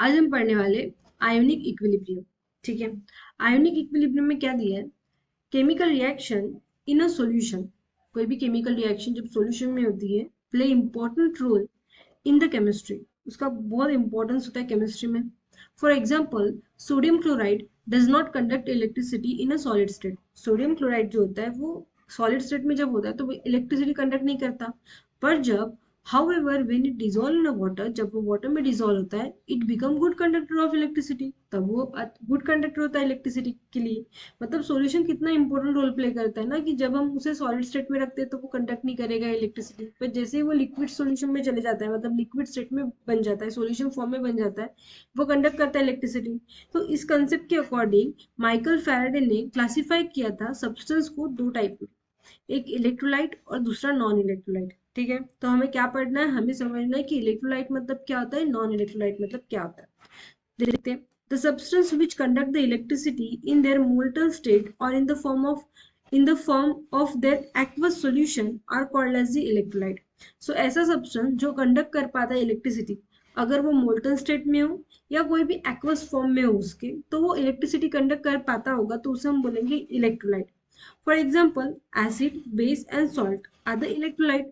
आज हम पढ़ने वाले आयोनिक इक्विलिब्रियम। ठीक है, आयोनिक इक्विलिब्रियम में क्या दिया है? Chemical reaction in a solution. कोई भी केमिकल रिएक्शन जब सॉल्यूशन में होती है, play important role in the chemistry. उसका बहुत इंपॉर्टेंस होता है केमिस्ट्री में। For example, sodium chloride does not conduct electricity in a solid state. Sodium chloride जो होता है वो सॉलिड स्टेट में जब होता है तो वो इलेक्ट्रिसिटी कंडक्ट नहीं करता। पर जब however when it dissolve in a water, जब वो वाटर में डिजोल्व होता है, it become good conductor of electricity, तब वो गुड कंडक्टर होता है इलेक्ट्रिसिटी के लिए। मतलब सॉल्यूशन कितना इंपॉर्टेंट रोल प्ले करता है ना, कि जब हम उसे सॉलिड स्टेट में रखते हैं तो वो कंडक्ट नहीं करेगा इलेक्ट्रिसिटी, पर जैसे ही वो लिक्विड सॉल्यूशन में चले जाता है, मतलब लिक्विड स्टेट में बन जाता है, सॉल्यूशन फॉर्म में बन जाता है, वो कंडक्ट करता है इलेक्ट्रिसिटी। तो इस कंसेप्ट के अकॉर्डिंग माइकल फैराडे ने क्लासिफाई किया था सब्सटेंस को दो टाइप में, एक इलेक्ट्रोलाइट और दूसरा नॉन इलेक्ट्रोलाइट। ठीक है, तो हमें क्या पढ़ना है? हमें समझना है कि इलेक्ट्रोलाइट मतलब क्या होता है, नॉन इलेक्ट्रोलाइट मतलब क्या होता है। देखते हैं। The substance which conduct the electricity in their molten state और in the form of their aqueous solution are called as the electrolyte. So ऐसा सब्सटेंस जो कंडक्ट कर पाता है इलेक्ट्रिसिटी, अगर वो मोल्टन स्टेट में हो या कोई भी एक्वस फॉर्म में हो उसके, तो वो इलेक्ट्रिसिटी कंडक्ट कर पाता होगा, तो उसे हम बोलेंगे electrolyte. For example, acid, base and salt are the electrolyte.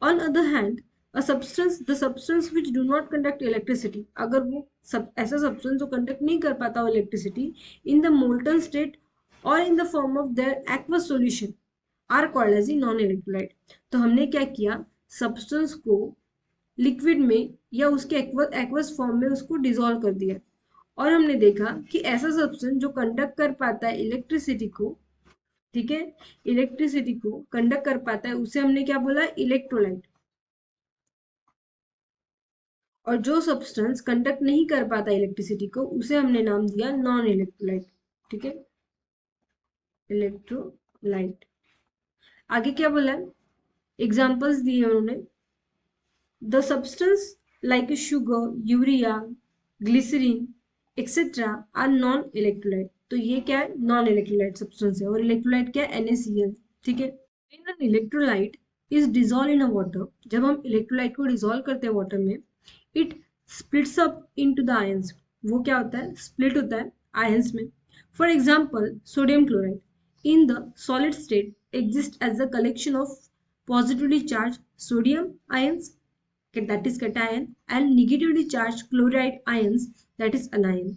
On other hand, the substance which do not conduct electricity, अगर वो ऐसा substance जो conduct नहीं कर पाता हो electricity in the molten state or in the form of their aqueous solution are called as the non-electrolyte. तो हमने क्या किया? substance को लिक्विड में या उसके एक्वस फॉर्म में उसको डिसॉल्व कर दिया, और हमने देखा कि ऐसा सब्सटेंस जो कंडक्ट कर पाता है इलेक्ट्रिसिटी को, ठीक है, इलेक्ट्रिसिटी को कंडक्ट कर पाता है, उसे हमने क्या बोला? इलेक्ट्रोलाइट। और जो सब्सटेंस कंडक्ट नहीं कर पाता इलेक्ट्रिसिटी को, उसे हमने नाम दिया नॉन इलेक्ट्रोलाइट। ठीक है, इलेक्ट्रोलाइट। आगे क्या बोला है? एग्जांपल्स दिए उन्होंने। The substance like sugar, urea, glycerine etcetera are non electrolyte. तो ये क्या है? नॉन इलेक्ट्रोलाइट सब्सटेंस है। और इलेक्ट्रोलाइट क्या है? NaCl। ठीक है, when an electrolyte is dissolved in a water, जब हम इलेक्ट्रोलाइट को डिसॉल्व करते हैं वाटर में, it splits up into the ions। वो क्या होता है? स्प्लिट होता है आयंस में। For example, sodium chloride in the solid state exist as the collection of positively charged sodium ions, that is cation, and negatively charged chloride ions, that is anion।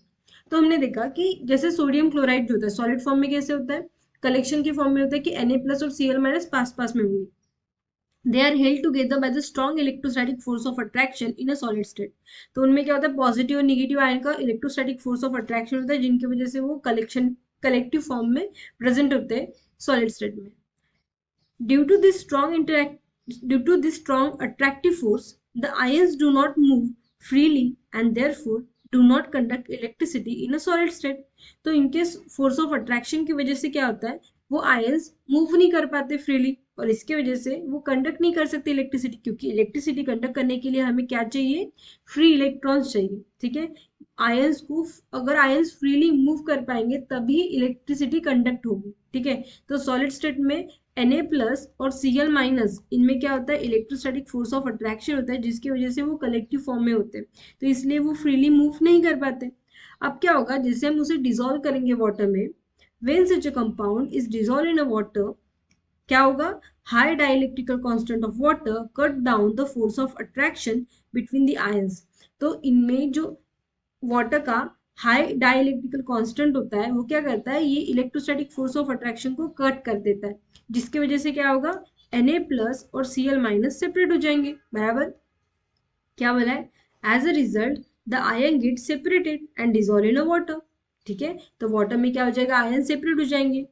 तो हमने देखा कि जैसे सोडियम क्लोराइड जो होता है solid form में कैसे होता है? कलेक्शन की फॉर्म में होता है कि Na प्लस और Cl माइनस पास पास में होंगे। They are held together by the strong electrostatic force of attraction in a solid state. तो उनमें क्या होता है? पॉजिटिव और निगेटिव आयन का इलेक्ट्रोस्टैटिक फोर्स ऑफ अट्रैक्शन होता है, जिनकी वजह से वो कलेक्टिव फॉर्म में प्रेजेंट होते हैं सॉलिड स्टेट में। Due to this strong attractive force, the ions do not move freely and therefore do not conduct electricity in a solid state। तो इनके फोर्स ऑफ अट्रैक्शन की वजह से क्या होता है? वो आयंस मूव नहीं कर पाते फ्रीली, और इसकी वजह से वो कंडक्ट नहीं कर सकते इलेक्ट्रिसिटी, क्योंकि इलेक्ट्रिसिटी कंडक्ट करने के लिए हमें क्या चाहिए? फ्री इलेक्ट्रॉन्स चाहिए। ठीक है, आयंस को, अगर आयंस फ्रीली मूव कर पाएंगे तभी इलेक्ट्रिसिटी कंडक्ट होगी। ठीक है, तो सॉलिड स्टेट में Na प्लस और Cl माइनस, इनमें क्या होता है? इलेक्ट्रोस्टैटिक फोर्स ऑफ अट्रैक्शन होता है, जिसकी वजह से वो कलेक्टिव फॉर्म में होते हैं, तो इसलिए वो फ्रीली मूव नहीं कर पाते। अब क्या होगा? जैसे हम उसे डिसॉल्व करेंगे वाटर में, when such a compound is dissolve in a water, क्या होगा? High dielectrical constant of water cut down the force of attraction between the ions. तो इनमें जो वाटर का हाई डाइलेक्ट्रिकल कांस्टेंट होता है, वो क्या करता है? ये इलेक्ट्रोस्टैटिक फोर्स ऑफ अट्रैक्शन को कट कर देता है, जिसकी वजह से क्या होगा? Na प्लस और Cl माइनस सेपरेट हो जाएंगे। बराबर, क्या बोला है? As a result the ion get separated and dissolve in a water. ठीक है, तो वाटर में क्या हो जाएगा? आयन सेपरेट हो जाएंगे।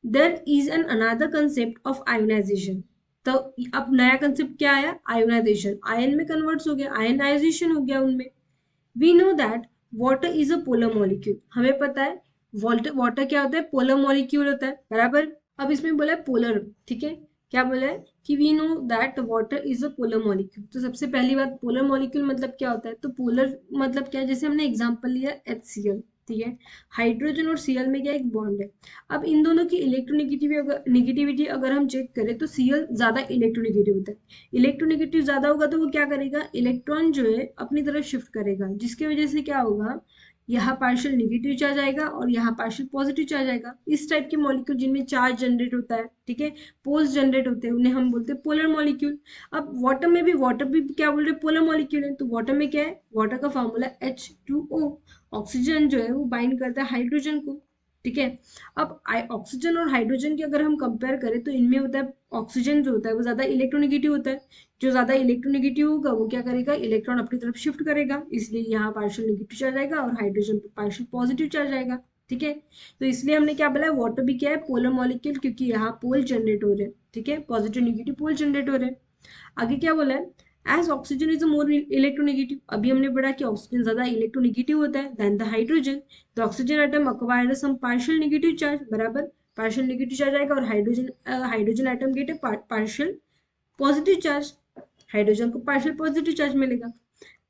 There is an another concept of ionization. तो अब नया कंसेप्ट क्या आया? आयोनाइजेशन। आयन में कन्वर्ट्स हो गया, आयनाइजेशन हो गया उनमें। We know that water is a polar molecule. हमें पता है वाटर क्या होता है? पोलर मॉलिक्यूल होता है। बराबर, अब इसमें बोला है पोलर। ठीक है, क्या बोला है? कि we know that water is a polar molecule. तो सबसे पहली बात, पोलर मॉलिक्यूल मतलब क्या होता है? तो पोलर मतलब क्या है? जैसे हमने एग्जांपल लिया HCl। ठीक है। हाइड्रोजन और Cl में क्या एक बॉन्ड है। अब इन दोनों की इलेक्ट्रोनेगेटिविटी अगर हम चेक करें तो Cl ज्यादा इलेक्ट्रोनेगेटिव होता है। इलेक्ट्रोनेगेटिव ज्यादा होगा तो वो क्या करेगा, इलेक्ट्रॉन जो है अपनी तरफ शिफ्ट करेगा, जिसकी वजह से क्या होगा, यहाँ पार्शियल नेगेटिव चार्ज आएगा और यहाँ पार्शियल पॉजिटिव चार्ज आएगा। इस टाइप के मॉलिक्यूल जिनमें चार्ज जनरेट होता है, ठीक है, पोल्स जनरेट होते हैं, उन्हें हम बोलते हैं पोलर मॉलिक्यूल। अब वाटर भी क्या बोल रहे हैं, पोलर मॉलिक्यूल है। तो वाटर में क्या है, वाटर का फॉर्मूला H2O। ऑक्सीजन जो है वो बाइंड करता है हाइड्रोजन को, ठीक है। अब ऑक्सीजन और हाइड्रोजन की अगर हम कंपेयर करें तो इनमें होता है, ऑक्सीजन जो होता है वो ज्यादा इलेक्ट्रोनेगेटिव होता है। जो ज्यादा इलेक्ट्रोनेगेटिव होगा वो क्या करेगा, इलेक्ट्रॉन अपनी तरफ शिफ्ट करेगा, इसलिए यहाँ पार्शियल नेगेटिव चार्ज आएगा और हाइड्रोजन पे पार्शियल पॉजिटिव चार्ज आएगा, ठीक है। तो इसलिए हमने क्या बोला है, वाटर भी क्या है, पोलर मॉलिक्यूल, क्योंकि यहाँ पोल जनरेट हो रहे हैं, ठीक है, पॉजिटिव नेगेटिव पोल जनरेट हो रहे हैं। आगे क्या बोला है, as oxygen is more electronegative. अभी हमने पढ़ा कि ऑक्सीजन ज्यादा इलेक्ट्रोनेगेटिव होता है than the hydrogen. The oxygen atom acquired some partial negative charge, बराबर, पार्शियल नेगेटिव चार्ज आएगा और हाइड्रोजन एटम गेट है पार्शियल पॉजिटिव चार्ज, हाइड्रोजन को पार्शियल पॉजिटिव चार्ज मिलेगा।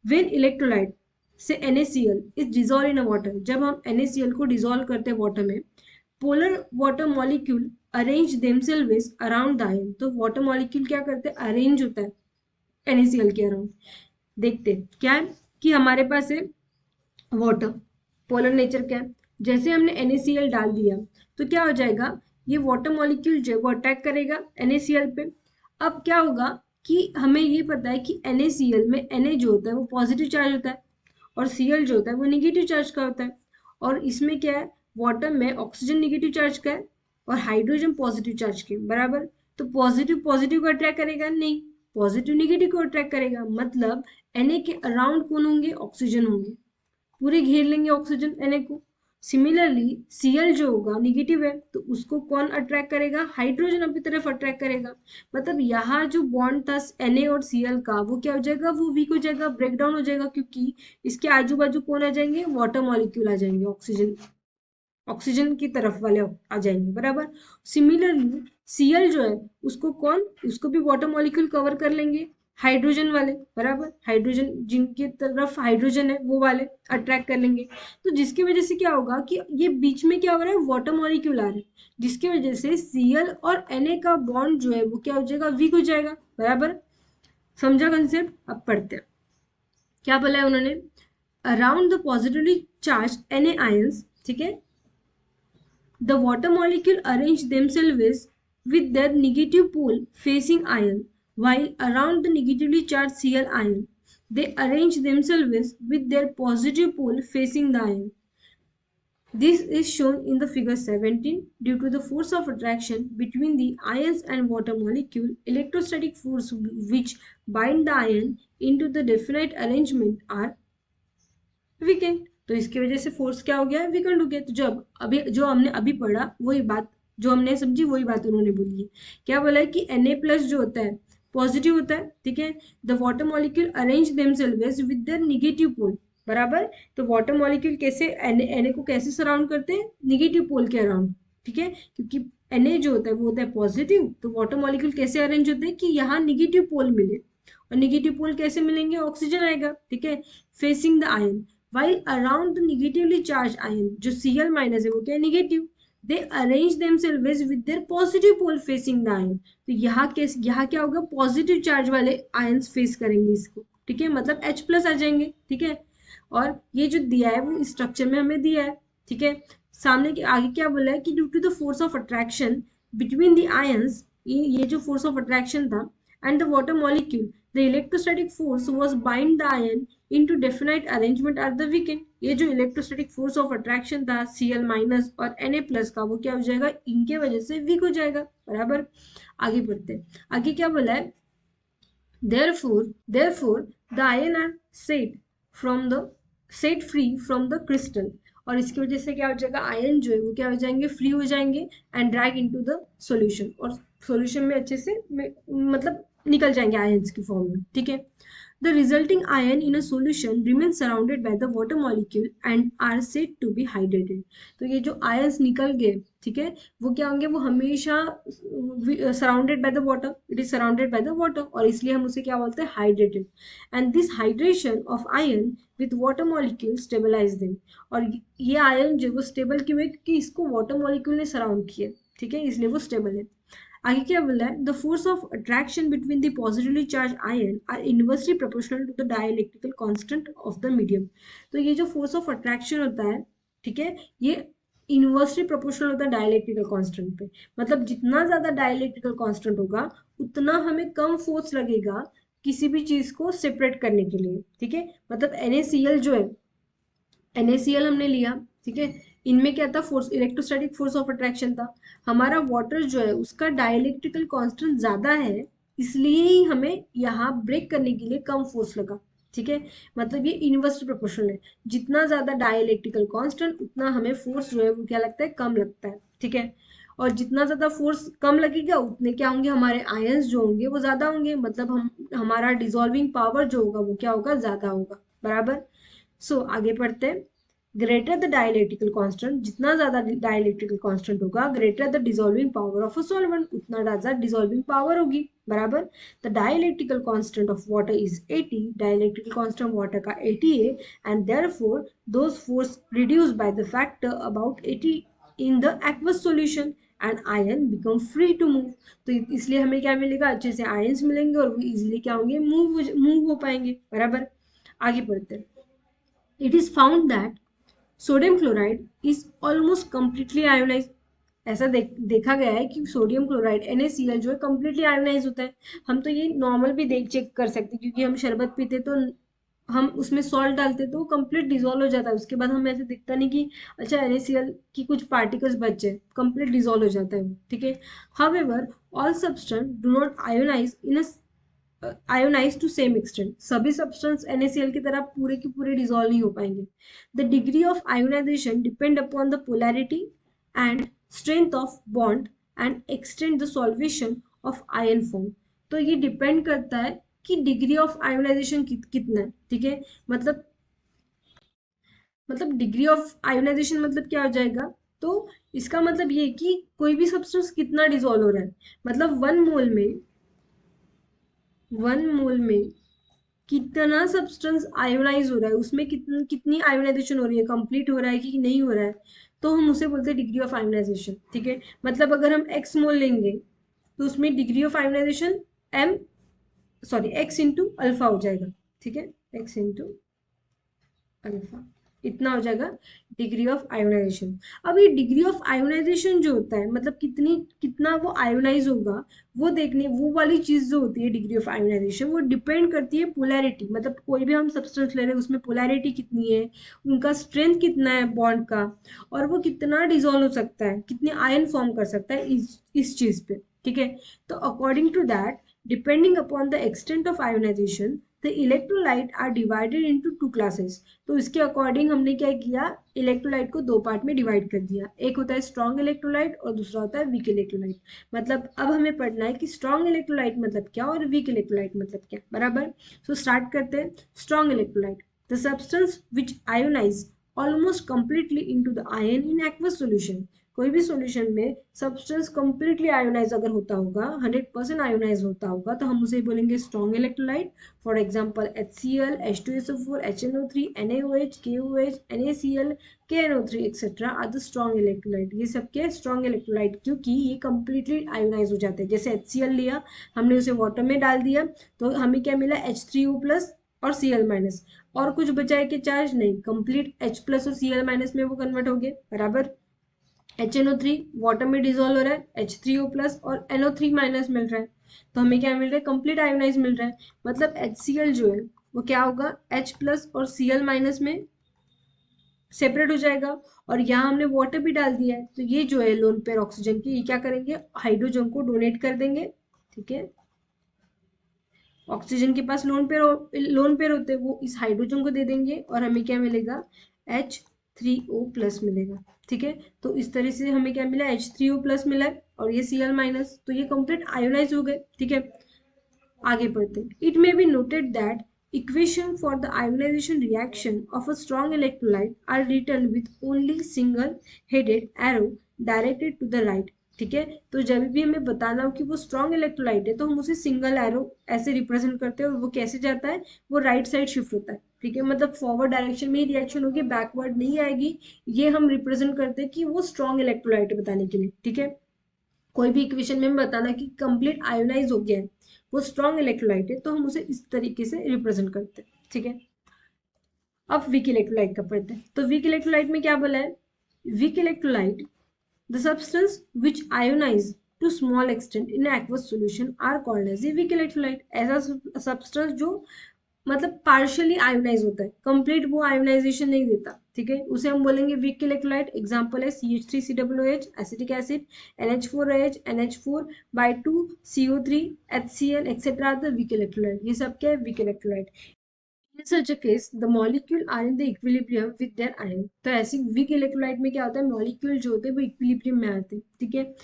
व्हेन इलेक्ट्रोलाइट से NaCl is dissolve in water, जब हम NaCl को डिजोल्व करते हैं वाटर में, polar water molecule arrange themselves around the ion. तो वाटर मॉलिक्यूल क्या करते हैं, अरेंज होता है NaCl के अराउंड। देखते हैं क्या है कि हमारे पास है वाटर, पोलर नेचर क्या है, जैसे हमने NaCl डाल दिया तो क्या हो जाएगा, ये वाटर मॉलिक्यूल जो है वो अटैक करेगा NaCl पे। अब क्या होगा कि हमें ये पता है कि NaCl में Na जो होता है वो पॉजिटिव चार्ज होता है और Cl जो होता है वो निगेटिव चार्ज का होता है। और इसमें क्या है, वाटर में ऑक्सीजन निगेटिव चार्ज का है और हाइड्रोजन पॉजिटिव चार्ज के, बराबर। तो पॉजिटिव पॉजिटिव को अट्रैक्ट करेगा नहीं, पॉजिटिव निगेटिव को अट्रैक्ट करेगा, मतलब Na के अराउंड कौन होंगे, ऑक्सीजन होंगे, पूरे घेर लेंगे ऑक्सीजन Na को। सिमिलरली Cl जो होगा निगेटिव है तो उसको कौन अट्रैक्ट करेगा, हाइड्रोजन अपनी तरफ अट्रैक्ट करेगा। मतलब यहाँ जो बॉन्ड था Na और Cl का वो क्या हो जाएगा, वो वीक हो जाएगा, ब्रेक डाउन हो जाएगा, क्योंकि इसके आजू बाजू कौन आ जाएंगे, वाटर मॉलिक्यूल आ जाएंगे, ऑक्सीजन की तरफ वाले आ जाएंगे, बराबर। सिमिलरली Cl जो है उसको भी वाटर मॉलिक्यूल कवर कर लेंगे, हाइड्रोजन वाले, बराबर, हाइड्रोजन जिनकी तरफ हाइड्रोजन है वो वाले अट्रैक्ट कर लेंगे। तो जिसकी वजह से क्या होगा कि ये बीच में क्या हो रहा है, वाटर मॉलिक्यूल आ रहे हैं, जिसकी वजह से Cl और Na का बॉन्ड जो है वो क्या हो जाएगा, वीक हो जाएगा, बराबर। समझा कंसेप्ट। अब पढ़ते हैं क्या बोला है उन्होंने, around the positively charge Na ions, ठीक है, the water molecule arrange themselves with their negative pole facing ion, while around the negatively charged Cl ion, they arrange themselves with their positive pole facing the ion. This is shown in the figure 17. Due to the force of attraction between the ions and water molecule, electrostatic force which bind the ion into the definite arrangement are weekend. तो इसकी वजह से force क्या हो गया, weekend हो गया। तो जब अभी जो हमने अभी पढ़ा वही बात, जो हमने समझी वही बात उन्होंने बोली है। क्या बोला है कि Na+ जो होता है पॉजिटिव होता है, ठीक है। The water molecule arrange themselves with their negative pole, बराबर। तो वाटर मॉलिक्यूल कैसे Na को कैसे सराउंड करते हैं, नेगेटिव पोल के अराउंड, ठीक है, क्योंकि Na जो होता है वो होता है पॉजिटिव। तो वाटर मॉलिक्यूल कैसे अरेंज होते हैं कि यहाँ नेगेटिव पोल मिले, और नेगेटिव पोल कैसे मिलेंगे, ऑक्सीजन आएगा, ठीक है, facing the ion. while around the negatively charged ion जो Cl माइनस है वो क्या है, negative, they arrange themselves with their positive pole facing the ion। तो यहाँ क्या होगा, पॉजिटिव चार्ज वाले आयंस फेस करेंगे इसको, ठीक है, मतलब H+ आ जाएंगे, ठीक है। और ये जो दिया है वो स्ट्रक्चर में हमें दिया है, ठीक है। सामने के आगे क्या बोला है कि due to the force of attraction between the ions, ये जो फोर्स ऑफ अट्रैक्शन था, and the water molecule, the electrostatic force was bind the ion into definite arrangement at the weekend। ये जो इलेक्ट्रोस्टैटिक फोर्स ऑफ अट्रैक्शन था Cl- और Na+ का, वो क्या हो जाएगा, इनके वजह से वीक हो जाएगा, बराबर। आगे बढ़ते हैं, आगे क्या बोला है, therefore the ion are set free from the crystal। और इसकी वजह से क्या हो जाएगा, आयन जो है वो क्या हो जाएंगे, फ्री हो जाएंगे and drag into the solution, और सॉल्यूशन में अच्छे से मतलब निकल जाएंगे आयंस की फॉर्म में, ठीक है। The resulting ion in a solution remains surrounded by the water molecule and are said to be hydrated. तो ये जो ions निकल गए, ठीक है, वो क्या होंगे, वो हमेशा surrounded by the water, it is surrounded by the water, और इसलिए हम उसे क्या बोलते हैं, hydrated. And this hydration of ion with water molecule stabilize them. और ये ion जो वो stable क्यों है, क्योंकि इसको water molecule ने surround किया, ठीक है, इसलिए वो stable है. आगे क्या बोला है, the force of attraction between the positively charge ion are inversely proportional to the dielectrical constant of the medium. तो ये जो फोर्स ऑफ अट्रैक्शन होता है, ठीक है, ये इनवर्सली प्रोपोर्शनल होता है डाइलेक्ट्रिकल कांस्टेंट पे. मतलब जितना ज्यादा डाइलेक्ट्रिकल कांस्टेंट होगा उतना हमें कम फोर्स लगेगा किसी भी चीज को सेपरेट करने के लिए, ठीक है. मतलब NaCl जो है, NaCl हमने लिया, ठीक है, इनमें क्या था, force, electrostatic force of attraction था. हमारा वाटर जो है उसका डाइलेक्ट्रिकल कांस्टेंट ज्यादा है, इसलिए ही हमें यहाँ ब्रेक करने के लिए कम फोर्स लगा, ठीक है. मतलब ये इनवर्सली प्रोपोर्शनल है, जितना ज्यादा डाइलेक्ट्रिकल कांस्टेंट उतना हमें फोर्स जो है वो क्या लगता है, कम लगता है, ठीक है. और जितना ज्यादा फोर्स कम लगेगा उतने क्या होंगे, हमारे आयंस जो होंगे वो ज्यादा होंगे, मतलब हमारा डिसॉल्विंग पावर जो होगा वो क्या होगा, ज्यादा होगा, बराबर. सो आगे पढ़ते हैं. ग्रेटर द डाइलेक्ट्रिकल कांस्टेंट, जितना ज्यादा डाइलेक्ट्रिकल कांस्टेंट होगा, greater the dissolving power of a solvent, उतना ज्यादा डिसॉल्विंग पावर होगी, बराबर. The dielectrical constant of water is 80, dielectrical constant water का 80 है, and therefore those force reduced by the factor about 80 in the aqueous solution and ion become free to move. तो इसलिए हमें क्या मिलेगा, अच्छे से आयंस मिलेंगे और वो इजीली क्या होंगे, मूव हो पाएंगे, बराबर. आगे बढ़ते हैं. It is found that sodium chloride is almost completely ionize. ऐसा देखा गया है कि सोडियम क्लोराइड NaCl जो है कंप्लीटली आयोनाइज होता है. हम तो ये नॉर्मल भी चेक कर सकते हैं, क्योंकि हम शरबत पीते तो हम उसमें सॉल्ट डालते तो वो कंप्लीट डिजोल्व हो जाता है, उसके बाद हमें ऐसे दिखता नहीं कि अच्छा NaCl की कुछ पार्टिकल्स बचे, कंप्लीट डिजोल्व हो जाता है वो, ठीक है. However all substance do not ionize in ionize to same extent. सभी सब्सटेंस NaCl की तरह पूरे के पूरे डिजोल्व नहीं हो पाएंगे. The degree of ionization depend upon the polarity and strength of bond and extend the solvation of ion form. तो ये डिपेंड करता है कि डिग्री ऑफ आयोनाइजेशन कितना है, ठीक है. मतलब डिग्री ऑफ आयोनाइजेशन मतलब क्या हो जाएगा, तो इसका मतलब ये कि कोई भी सब्सटेंस कितना डिजोल्व हो रहा है. मतलब 1 मोल में कितना सब्सटेंस आयोनाइज हो रहा है, उसमें कितनी आयोनाइजेशन हो रही है, कंप्लीट हो रहा है कि नहीं हो रहा है, तो हम उसे बोलते हैं डिग्री ऑफ आयोनाइजेशन, ठीक है. मतलब अगर हम x मोल लेंगे तो उसमें degree of ionization x into alpha हो जाएगा, ठीक है, x इंटू अल्फा, इतना हो जाएगा डिग्री ऑफ आयोनाइजेशन. अब ये डिग्री ऑफ आयोनाइजेशन जो होता है, मतलब कितना वो आयोनाइज होगा, वो देखने, वो वाली चीज जो होती है डिग्री ऑफ आयोनाइजेशन, वो डिपेंड करती है पोलैरिटी. मतलब कोई भी हम सब्सटेंस ले रहे हैं उसमें पोलैरिटी कितनी है, उनका स्ट्रेंथ कितना है बॉन्ड का, और वो कितना डिजोल्व हो सकता है, कितने आयन फॉर्म कर सकता है इस चीज पे, ठीक है. तो according to that, depending upon the extent of ionization, the electrolyte are divided into 2 classes. तो इसके अकॉर्डिंग हमने क्या किया, इलेक्ट्रोलाइट को 2 पार्ट में डिवाइड कर दिया. एक होता है स्ट्रॉन्ग इलेक्ट्रोलाइट और दूसरा होता है वीक इलेक्ट्रोलाइट. मतलब अब हमें पढ़ना है कि स्ट्रॉन्ग इलेक्ट्रोलाइट मतलब क्या और वीक इलेक्ट्रोलाइट मतलब क्या, बराबर. सो स्टार्ट करते हैं. Strong electrolyte, the substance which ionize almost completely into the ion in aqueous solution. कोई भी सॉल्यूशन में सब्सटेंस कंप्लीटली आयोनाइज अगर होता होगा, 100% आयोनाइज होता होगा, तो हम उसे बोलेंगे strong electrolyte. For example HCl, H2SO4, HNO3, NaOH, KOH, NaCl, KNO3 etcetera are the strong electrolyte. ये सबके स्ट्रॉन्ग इलेक्ट्रोलाइट, क्योंकि ये कंप्लीटली आयोनाइज हो जाते हैं. जैसे HCl लिया हमने, उसे वाटर में डाल दिया, तो हमें क्या मिला, H3O+ और Cl-, और कुछ बचा है कि चार्ज नहीं, कंप्लीट H+ और Cl- में वो कन्वर्ट हो गए, बराबर. HNO3 वाटर में डिजोल्व हो रहा है, H3O+ और NO3- मिल रहा है, तो हमें क्या मिल रहा है, कंप्लीट आयोनाइज मिल रहा है. मतलब HCl जो है वो क्या होगा, H+ और Cl- में सेपरेट हो जाएगा. और यहाँ हमने वाटर भी डाल दिया है, तो ये जो है लोन पेयर ऑक्सीजन की, ये क्या करेंगे, हाइड्रोजन को डोनेट कर देंगे, ठीक है. ऑक्सीजन के पास लोन पेयर होते हैं, वो इस हाइड्रोजन को दे देंगे और हमें क्या मिलेगा, H3O+ मिलेगा, ठीक है. तो इस तरह से हमें क्या मिला, H3O+ मिला और ये Cl-, तो ये कंप्लीट आयोनाइज हो गए, ठीक है. आगे बढ़ते हैं. It may be noted that Equation for the ionization reaction of a strong electrolyte are written with only single headed arrow directed to the right. ठीक है, तो जब भी हमें बताना हो कि वो स्ट्रॉन्ग इलेक्ट्रोलाइट है तो हम उसे सिंगल एरो ऐसे रिप्रेजेंट करते हैं और वो कैसे जाता है, वो राइट साइड शिफ्ट होता है। ठीक है, मतलब फॉरवर्ड डायरेक्शन में ही रिएक्शन होगी, बैकवर्ड नहीं आएगी। ये हम रिप्रेजेंट करते हैं कि वो स्ट्रॉन्ग इलेक्ट्रोलाइट है बताने के लिए। ठीक है, कोई भी इक्वेशन में हमें बताना कि कंप्लीट आयोनाइज हो गया है, वो स्ट्रॉन्ग इलेक्ट्रोलाइट है, तो हम उसे इस तरीके से रिप्रेजेंट करते हैं। ठीक है, अब वीक इलेक्ट्रोलाइट का पढ़ते हैं। तो वीक इलेक्ट्रोलाइट में क्या बोला है, weak electrolyte the substance which ionize to small extent in aqueous solution are called as a weak electrolyte. ऐसा सब्सटेंस जो मतलब पार्शियली आयोनाइज होता है, कंप्लीट वो आयोनाइजेशन नहीं देता। ठीक है, उसे हम बोलेंगे वीक इलेक्ट्रोलाइट। एग्जांपल है CH3COOH acetic acid, NH4OH, NH4/2 CO3 HCl etcetera the weak electrolyte. ये सब क्या है, weak electrolyte. In such a case, the molecule are in the equilibrium with their ion। तो ऐसी वीक इलेक्ट्रोलाइट में क्या होता है, मॉलिक्यूल जो होते हैं वो इक्विलिब्रियम में आते हैं। ठीक है,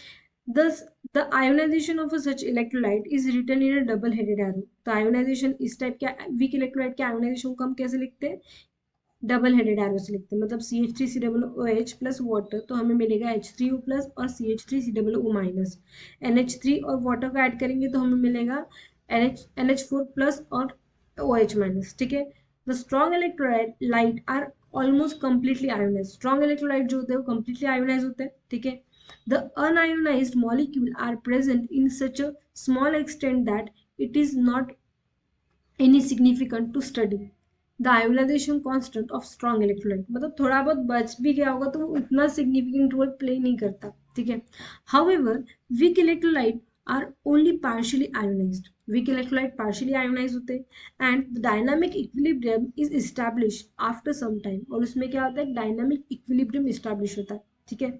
thus the ionization of a such electrolyte is written in a double headed arrow। तो आयोनाइजेशन इस टाइप के वीक इलेक्ट्रोलाइट के आयोनाइजेशन को हम कैसे लिखते हैं, डबल हेडेड एरो से लिखते हैं। मतलब CH3COOH प्लस वाटर, तो हमें मिलेगा H3O प्लस और CH3COO माइनस। NH3 और वाटर का ऐड करेंगे तो हमें मिलेगा NH4 प्लस और OH माइनस। ठीक है, the strong electrolyte are almost completely ionize. Strong electrolyte जो होते हैं वो कंप्लीटली आयोनाइज होते हैं। ठीक है, the unionized molecule are present in such a small extent that it is not any significant to study the ionization constant of strong electrolyte। मतलब थोड़ा बहुत बच भी गया होगा तो वो उतना सिग्निफिकेंट रोल प्ले नहीं करता। ठीक है, however weak electrolyte are only partially ionized। weak electrolyte partially ionized होते हैं and the dynamic equilibrium is established after some time। और उसमें क्या होता है, dynamic equilibrium establish होता है। ठीक है,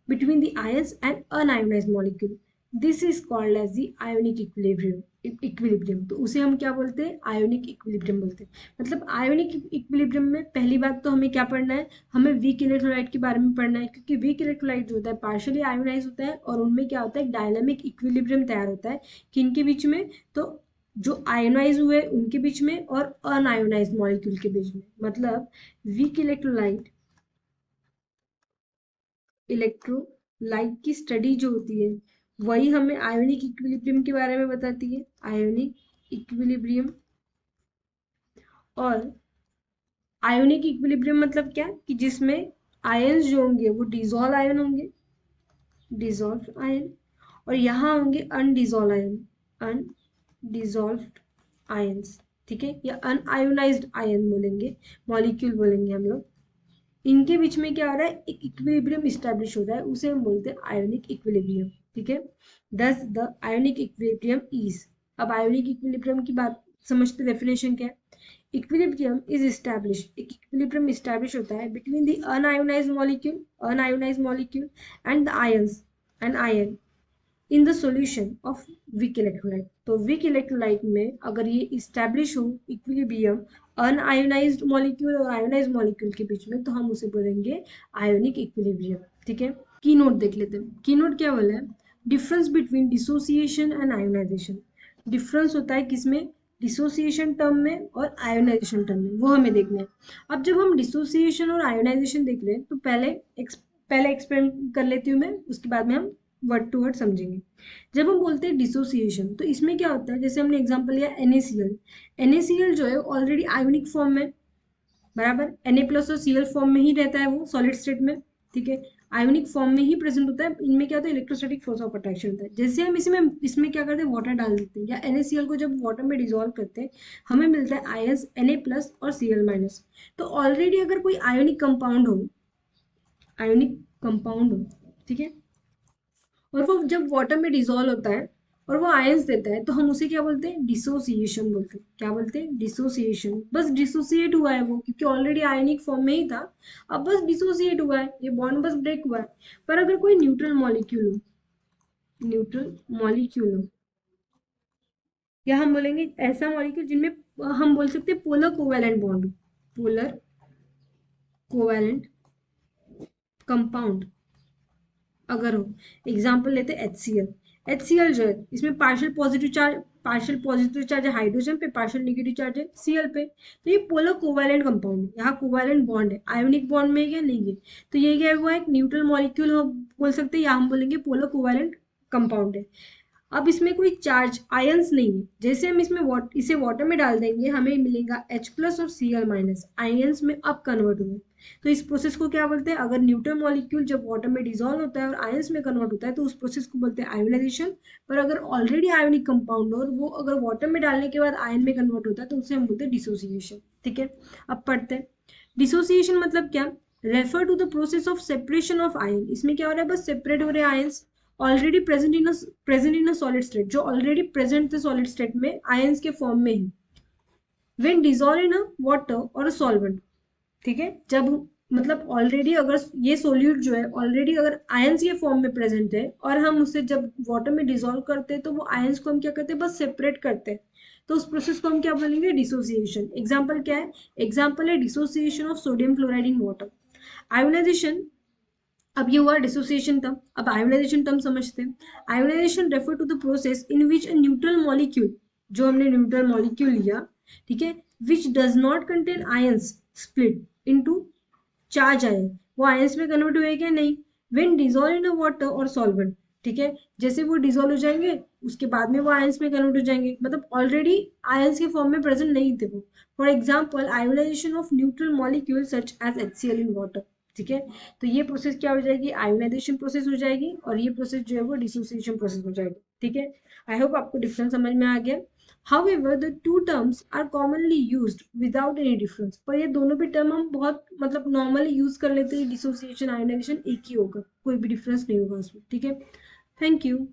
between the ions and unionized molecule। This is called as the ionic equilibrium। Equilibrium, तो उसे हम क्या बोलते हैं, आयोनिक इक्विलिब्रियम बोलते हैं। मतलब आयोनिक इक्विलिब्रियम में पहली बात तो हमें क्या पढ़ना है, हमें वीक इलेक्ट्रोलाइट के बारे में पढ़ना है, क्योंकि वीक इलेक्ट्रोलाइट जो होता है पार्शियली आयोनाइज होता है और उनमें क्या होता है, डायनामिक इक्विलिब्रियम तैयार होता है किनके बीच में, तो जो आयोनाइज हुए उनके बीच में और अनआयोनाइज मॉलिक्यूल के बीच में। मतलब वीक इलेक्ट्रोलाइट की स्टडी जो होती है वही हमें आयोनिक इक्विलिब्रियम के बारे में बताती है। आयोनिक इक्विलिब्रियम, और आयोनिक इक्विलिब्रियम मतलब क्या, कि जिसमें आयंस जो होंगे वो डिजोल्व आयन होंगे, डिजोल्व आयन, और यहाँ होंगे अनडिजोल्व आयन, अनडिजोल्व्ड आयंस। ठीक है, या अनआयोनाइज्ड आयन बोलेंगे, मॉलिक्यूल बोलेंगे हम लोग। इनके बीच में क्या हो रहा है, एक इक्विलिब्रियम स्टैब्लिश हो रहा है, उसे हम बोलते हैं आयोनिक इक्विलिब्रियम। ठीक है, दस द आयोनिक इक्विलिब्रियम इज। अब आयोनिक इक्विलिब्रियम की बात समझते, डेफिनेशन क्या है, इक्विलिब्रियम इज एस्टैब्लिश, एक इक्विलिब्रियम स्टैब्लिश होता है between the unionized molecule and the ions and ion in the solution of weak electrolyte. तो वीक इलेक्ट्रोलाइट में अगर ये इस्टेब्लिश हो इक्विलिब्रियम अनआयोनाइज्ड मॉलिक्यूल और आयोनाइज्ड मॉलिक्यूल के बीच में, तो हम उसे बोलेंगे आयोनिक इक्विलिब्रियम। ठीक है, की नोट देख लेते हैं। की नोट क्या बोला है, difference between dissociation and ionization. Difference होता है किसमें, डिसोसिएशन टर्म में और आयोनाइजेशन टर्म में, वो हमें देखना है। अब जब हम डिसोसिएशन और आयोनाइजेशन देख रहे हैं तो पहले एक्सप्लेन कर लेती हूँ मैं, उसके बाद में हम वर्ड टू वर्ड समझेंगे। जब हम बोलते हैं डिसोसिएशन तो इसमें क्या होता है, जैसे हमने एग्जांपल लिया NaCl। NaCl जो है ऑलरेडी आयोनिक फॉर्म में, बराबर Na प्लस और Cl फॉर्म में ही रहता है वो सॉलिड स्टेट में। ठीक है, आयोनिक फॉर्म में ही प्रेजेंट होता है। इनमें क्या होता है, इलेक्ट्रोस्टैटिक फोर्स ऑफ अट्रैक्शन होता है। जैसे हम इसमें क्या करते हैं, वाटर डाल देते हैं, या NaCl को जब वाटर में डिजोल्व करते हैं हमें मिलता है आयंस Na प्लस और Cl माइनस। तो ऑलरेडी अगर कोई आयोनिक कंपाउंड हो, ठीक है, और वो जब वाटर में डिजोल्व होता है और वो आयंस देता है तो हम उसे क्या बोलते हैं, डिसोसिएशन बोलते हैं। क्या बोलते हैं, डिसोसिएशन। बस डिसोसिएट हुआ है वो, क्योंकि ऑलरेडी आयनिक फॉर्म में ही था, अब बस डिसोसिएट हुआ है, ये बॉन्ड बस ब्रेक हुआ है। पर अगर कोई न्यूट्रल मॉलिक्यूल हो, या हम बोलेंगे ऐसा मॉलिक्यूल जिनमें हम बोल सकते हैं polar covalent bond, polar covalent compound अगर हो, एग्जाम्पल लेते हैं HCl। HCl जो है इसमें partial positive charge partial positive charge है हाइड्रोजन पे, पार्शियल नेगेटिव चार्ज है Cl पे। तो ये पोलर कोवैलेंट कंपाउंड है, यहाँ कोवैलेंट बॉन्ड है, आयोनिक बॉन्ड में क्या नहीं है। तो ये क्या हुआ, एक न्यूट्रल मॉलिक्यूल हम बोल सकते हैं, या हम बोलेंगे पोलर कोवैलेंट कंपाउंड है। अब इसमें कोई चार्ज आयंस नहीं है, जैसे हम इसमें इसे वाटर में डाल देंगे हमें मिलेगा H+ और Cl-, आयंस में अब कन्वर्ट हुए। तो इस प्रोसेस को क्या बोलते हैं, अगर न्यूट्रल मॉलिक्यूल जब वाटर में डिसॉल्व होता है और आयंस में कन्वर्ट होता है तो उस प्रोसेस को बोलते हैं आयोनाइजेशन। पर अगर ऑलरेडी आयोनिक कंपाउंड और वो अगर वाटर में डालने के बाद आयन में कन्वर्ट होता है तो उसे हम बोलते हैं डिसोसिएशन। ठीक है, अब पढ़ते हैं। डिसोसिएशन मतलब क्या, refer to the process of separation of ion. इसमें क्या हो रहा है, बस सेपरेट हो रहे हैं ions already present in a solid state, जो ऑलरेडी प्रेजेंट थे सॉलिड स्टेट में आयंस के फॉर्म में ही, when dissolve in a water और अ सॉल्वेंट। ठीक है, जब मतलब ऑलरेडी अगर ये सोल्यूट जो है ऑलरेडी अगर आयंस के फॉर्म में प्रेजेंट है और हम उसे जब वाटर में डिसॉल्व करते हैं तो वो आयंस को हम क्या करते हैं, बस सेपरेट करते हैं। तो उस प्रोसेस को हम क्या बोलेंगे, डिसोसिएशन। एग्जाम्पल क्या है, एग्जाम्पल है dissociation of sodium chloride in water. Ionization, अब ये हुआ डिसोसिएशन टर्म। अब आयोनाइजेशन टर्म समझते हैं। Ionization refer to the process in which a neutral molecule, जो हमने न्यूट्रल मॉलिक्यूल लिया, ठीक है, which does not contain ions split into charge ion, वो आयंस में कन्वर्ट हुए क्या नहीं, when dissolve in a water और सॉल्वेंट। ठीक है, जैसे वो डिसॉल्व हो जाएंगे उसके बाद में वो आयंस में कन्वर्ट हो जाएंगे, मतलब ऑलरेडी आयंस के फॉर्म में प्रेजेंट नहीं थे वो। For example ionization of neutral molecule such as HCl in water. ठीक है, तो ये प्रोसेस क्या हो जाएगी, आयोनाइजेशन प्रोसेस हो जाएगी, और ये प्रोसेस जो है वो डिसोसिएशन प्रोसेस हो जाएगी। ठीक है, आई होप आपको डिफरेंस समझ में आ गया। However, the two terms are commonly used without any difference. पर ये दोनों भी टर्म हम बहुत मतलब नॉर्मली यूज कर लेते हैं, डिसोसिएशन आयोनाइजेशन एक ही होगा, कोई भी डिफरेंस नहीं होगा उसमें। ठीक है, थैंक यू।